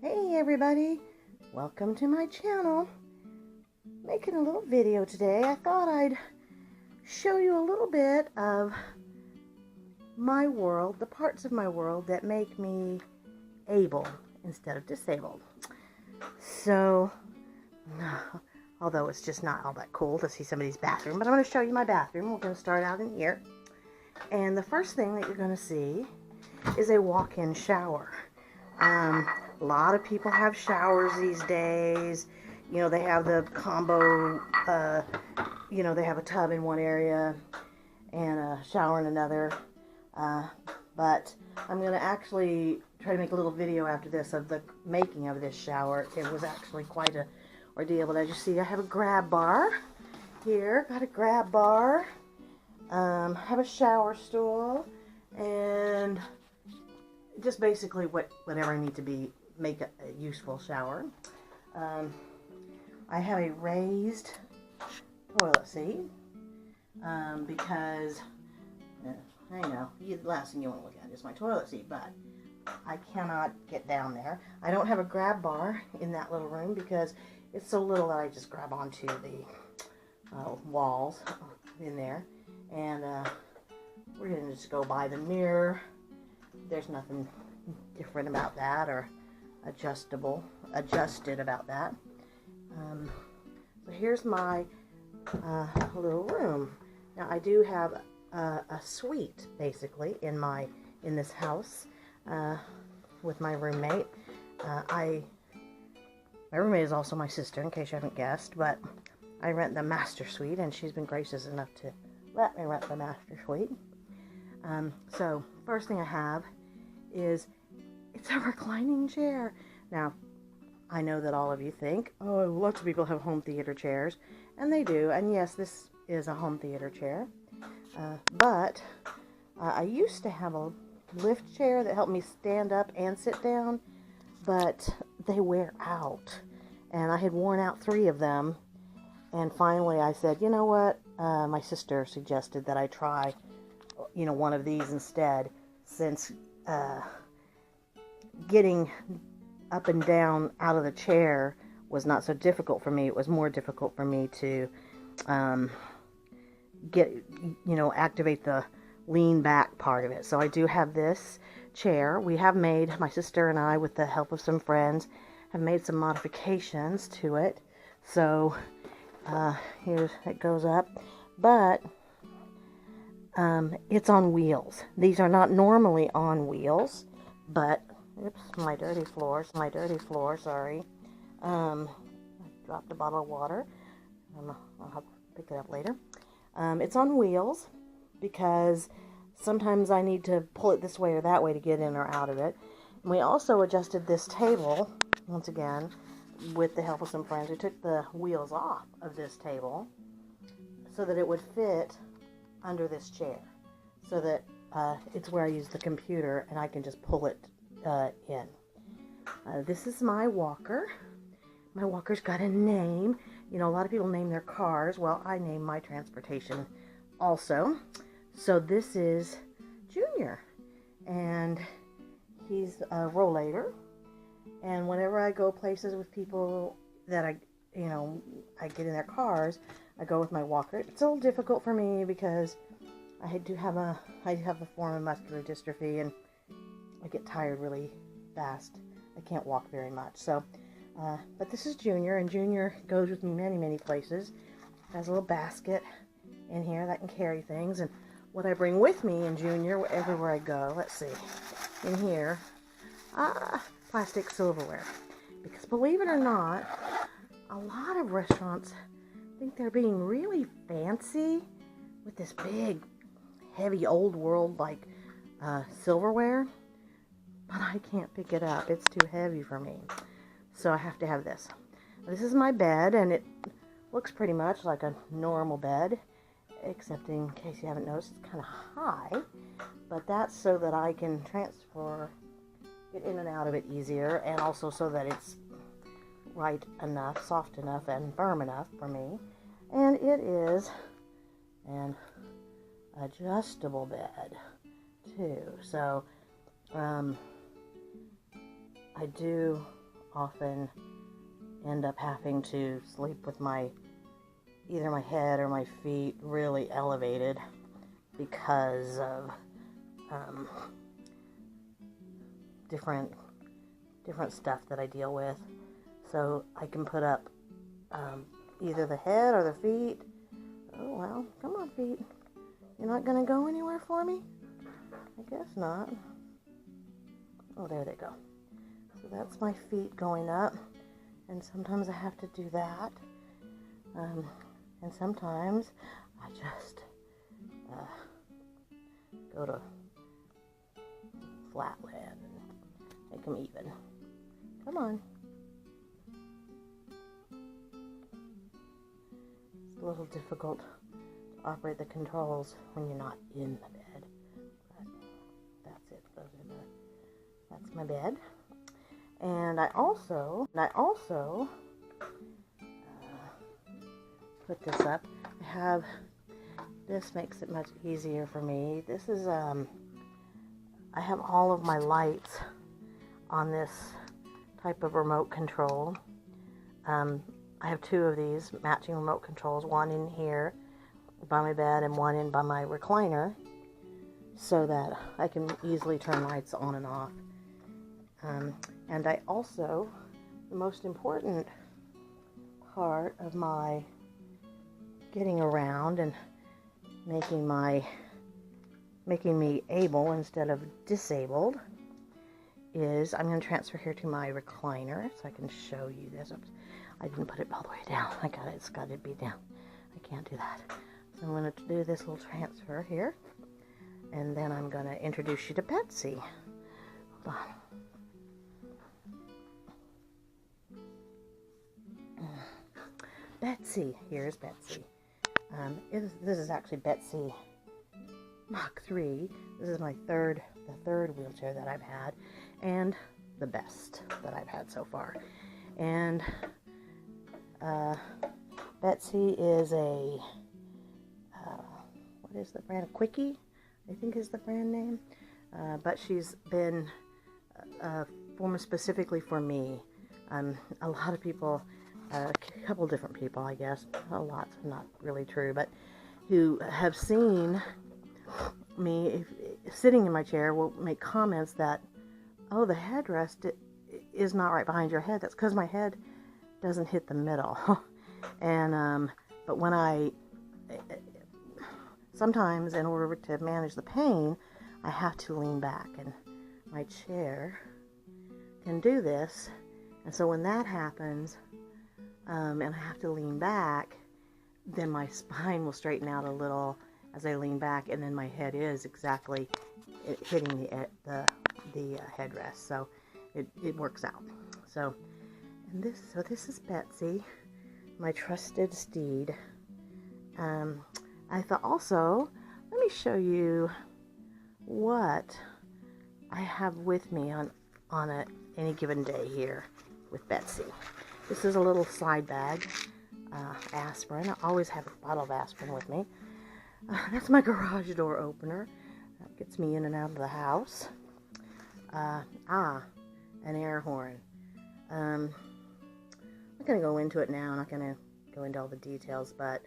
Hey everybody, welcome to my channel. Making a little video today. I thought I'd show you a little bit of my world, the parts of my world that make me able instead of disabled. So, although it's just not all that cool to see somebody's bathroom, but I'm going to show you my bathroom. We're going to start out in here. And the first thing that you're going to see is a walk-in shower. A lot of people have showers these days. You know, they have the combo, they have a tub in one area and a shower in another. But I'm going to actually try to make a little video after this of the making of this shower. It was actually quite a ordeal. But as you see, I have a grab bar here. Got a grab bar. Have a shower stool. And just basically whatever I need to make a useful shower. I have a raised toilet seat because I know the last thing you want to look at is my toilet seat, but I cannot get down there. I don't have a grab bar in that little room because it's so little that I just grab onto the walls in there, and we're gonna just go by the mirror. There's nothing different about that or adjusted about that. So here's my little room. Now I do have a suite basically in this house with my roommate. My roommate is also my sister, in case you haven't guessed, but I rent the master suite, and she's been gracious enough to let me rent the master suite. So first thing I have is it's a reclining chair. Now, I know that all of you think, oh, lots of people have home theater chairs, and they do, and yes, this is a home theater chair, but I used to have a lift chair that helped me stand up and sit down, but they wear out, and I had worn out 3 of them, and finally I said, you know what, my sister suggested that I try one of these instead, since getting up and down out of the chair was not so difficult for me. It was more difficult for me to activate the lean back part of it. So I do have this chair. We have made, my sister and I, with the help of some friends, have made some modifications to it. So here it goes up, but it's on wheels. These are not normally on wheels, but, oops, my dirty floor, sorry. I dropped a bottle of water. I'll have to pick it up later. It's on wheels because sometimes I need to pull it this way or that way to get in or out of it. And we also adjusted this table, once again, with the help of some friends. We took the wheels off of this table so that it would fit under this chair, so that it's where I use the computer and I can just pull it in. This is my walker. My walker's got a name. You know, a lot of people name their cars. Well, I name my transportation also. So this is Junior, and he's a rollator. And whenever I go places with people that I get in their cars, I go with my walker. It's a little difficult for me because I have a form of muscular dystrophy, and I get tired really fast. I can't walk very much. So, but this is Junior, and Junior goes with me many, many places. Has a little basket in here that can carry things, and what I bring with me in Junior everywhere I go, let's see, in here, plastic silverware. Because believe it or not, a lot of restaurants think they're being really fancy with this big, heavy, old world like silverware, but I can't pick it up. It's too heavy for me, so I have to have this. This is my bed, and it looks pretty much like a normal bed, except in case you haven't noticed, it's kind of high, but that's so that I can get in and out of it easier, and also so that it's right enough, soft enough, and firm enough for me. And it is an adjustable bed too. So I do often end up having to sleep with either my head or my feet really elevated because of different stuff that I deal with. So I can put up either the head or the feet. Oh, well, come on, feet. You're not going to go anywhere for me? I guess not. Oh, there they go. So that's my feet going up. And sometimes I have to do that. And sometimes I just go to flat land and make them even. Come on. It's a little difficult to operate the controls when you're not in the bed. But that's it. That's my bed. And I also put this up. This makes it much easier for me. This is, I have all of my lights on this type of remote control. I have two of these matching remote controls, one in here by my bed and one in by my recliner, so that I can easily turn lights on and off. And I also, the most important part of my getting around and making me able instead of disabled is I'm going to transfer here to my recliner so I can show you this. Oops, I didn't put it all the way down. It's got to be down. I can't do that. So I'm going to do this little transfer here, and then I'm going to introduce you to Betsy. Hold on. Betsy, here's Betsy. This is actually Betsy Mach 3. This is the third wheelchair that I've had, and the best that I've had so far. And Betsy is a what is the brand? A Quickie, I think is the brand name. But she's been formed specifically for me. A lot of people, a couple different people, I guess, a lot, not really true, but who have seen me sitting in my chair will make comments that, oh, the headrest is not right behind your head. That's because my head doesn't hit the middle. And but when sometimes in order to manage the pain, I have to lean back, and my chair can do this. And so when that happens, and I have to lean back, then my spine will straighten out a little as I lean back, and then my head is exactly hitting the headrest. So it works out. So this is Betsy, my trusted steed. I thought also, let me show you what I have with me on any given day here with Betsy. This is a little side bag, aspirin. I always have a bottle of aspirin with me. That's my garage door opener. That gets me in and out of the house. An air horn. I'm not going to go into it now. I'm not going to go into all the details, but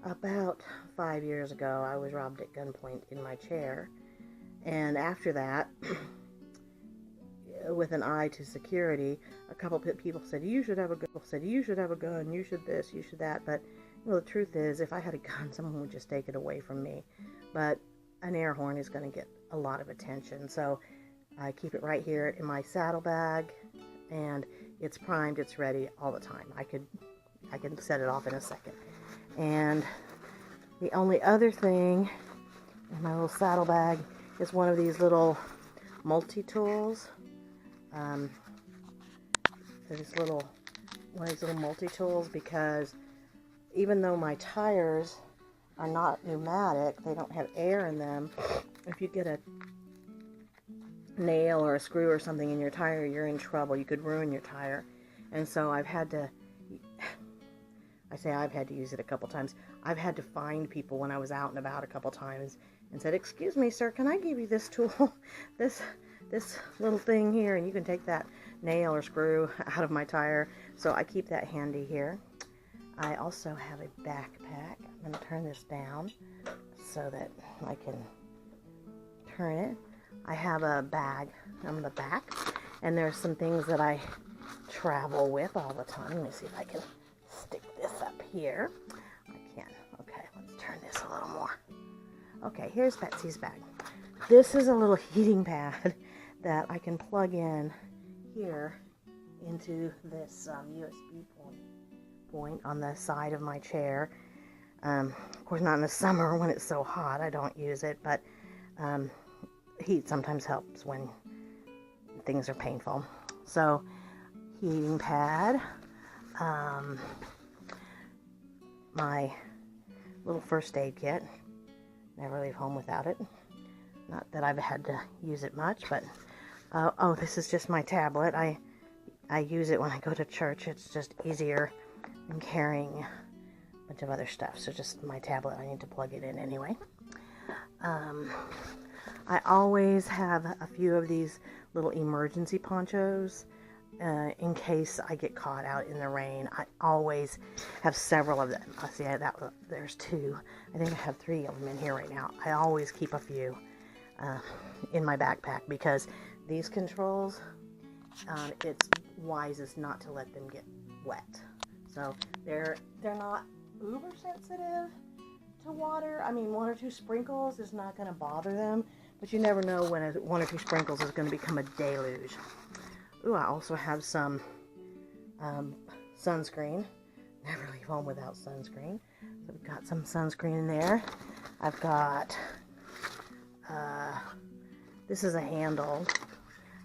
about 5 years ago, I was robbed at gunpoint in my chair. And after that, with an eye to security, a couple people said, you should have a gun, you should this, you should that. But the truth is, if I had a gun, someone would just take it away from me. But an air horn is going to get a lot of attention. So I keep it right here in my saddlebag, and it's primed, it's ready all the time. I can set it off in a second. And the only other thing in my little saddlebag is one of these little multi-tools. One of these little multi-tools, because even though my tires are not pneumatic, they don't have air in them. If you get a nail or a screw or something in your tire, you're in trouble. You could ruin your tire. And so I've had to use it a couple times. I've had to find people when I was out and about a couple times and said, excuse me, sir, can I give you this tool? this little thing here, and you can take that nail or screw out of my tire, so I keep that handy here. I also have a backpack. I'm going to turn this down so that I can turn it. I have a bag on the back, and there's some things that I travel with all the time. Let me see if I can stick this up here. I can. Okay, let's turn this a little more. Okay, here's Betsy's bag. This is a little heating pad that I can plug in here into this USB point on the side of my chair. Of course, not in the summer when it's so hot. I don't use it, but heat sometimes helps when things are painful. So, heating pad, my little first aid kit. Never leave home without it. Not that I've had to use it much, but oh, this is just my tablet. I use it when I go to church. It's just easier than carrying a bunch of other stuff. So just my tablet. I need to plug it in anyway. I always have a few of these little emergency ponchos in case I get caught out in the rain. I always have several of them. See, there's 2. I think I have 3 of them in here right now. I always keep a few in my backpack because these controls, it's wisest not to let them get wet. So they're not uber sensitive to water. I mean, 1 or 2 sprinkles is not going to bother them, but you never know when 1 or 2 sprinkles is going to become a deluge. Ooh, I also have some sunscreen. Never leave home without sunscreen. So we've got some sunscreen in there. I've got, this is a handle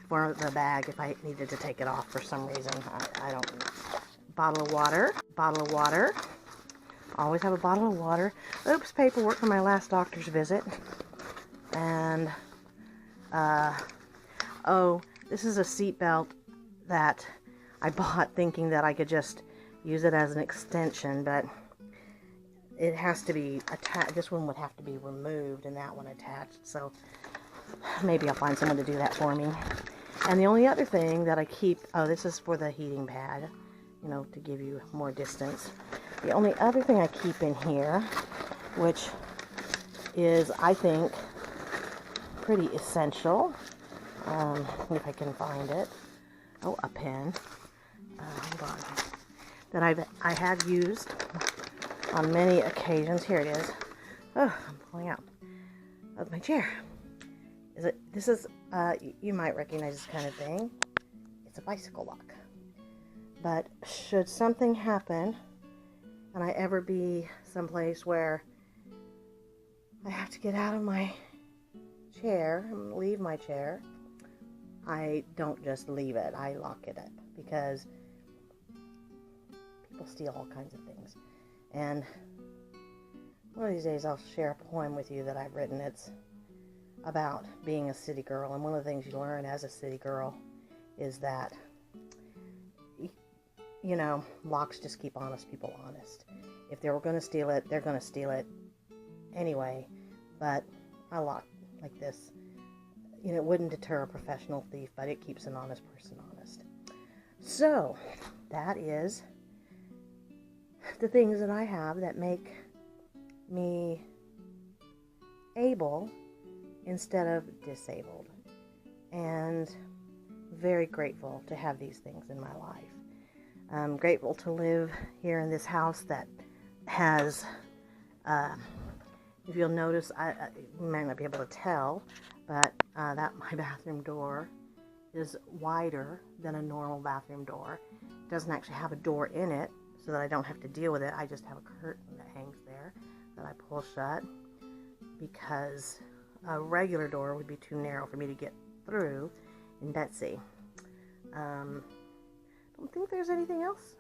for the bag if I needed to take it off for some reason. I don't know. Bottle of water. Always have a bottle of water. Oops, paperwork for my last doctor's visit. And, oh, this is a seat belt that I bought thinking that I could just use it as an extension, but it has to be attached. This one would have to be removed and that one attached, so maybe I'll find someone to do that for me. And the only other thing that I keep, oh, this is for the heating pad, you know, to give you more distance. The only other thing I keep in here, which is, I think, pretty essential, if I can find it. Oh, a pen. Hold on. That I have used on many occasions. Here it is. Oh, I'm pulling out of my chair. This is, you might recognize this kind of thing. It's a bicycle lock. But should something happen, and I ever be someplace where I have to get out of my chair and leave my chair, I don't just leave it. I lock it up because people steal all kinds of things. And one of these days I'll share a poem with you that I've written. It's about being a city girl, and one of the things you learn as a city girl is that, you know, locks just keep honest people honest. If they were going to steal it, they're going to steal it anyway. But a lock like this, you know, it wouldn't deter a professional thief, but it keeps an honest person honest. So that is the things that I have that make me able instead of disabled, and very grateful to have these things in my life. I'm grateful to live here in this house that has, if you'll notice, you might not be able to tell, but that my bathroom door is wider than a normal bathroom door. It doesn't actually have a door in it, so that I don't have to deal with it. I just have a curtain that hangs there that I pull shut, because a regular door would be too narrow for me to get through in Betsy. Don't think there's anything else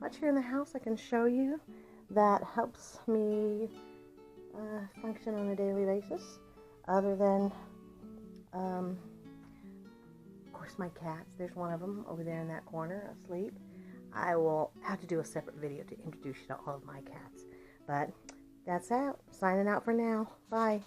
much here in the house I can show you that helps me function on a daily basis, other than, of course, my cats. There's one of them over there in that corner asleep. I will have to do a separate video to introduce you to all of my cats. But that's out. Signing out for now. Bye.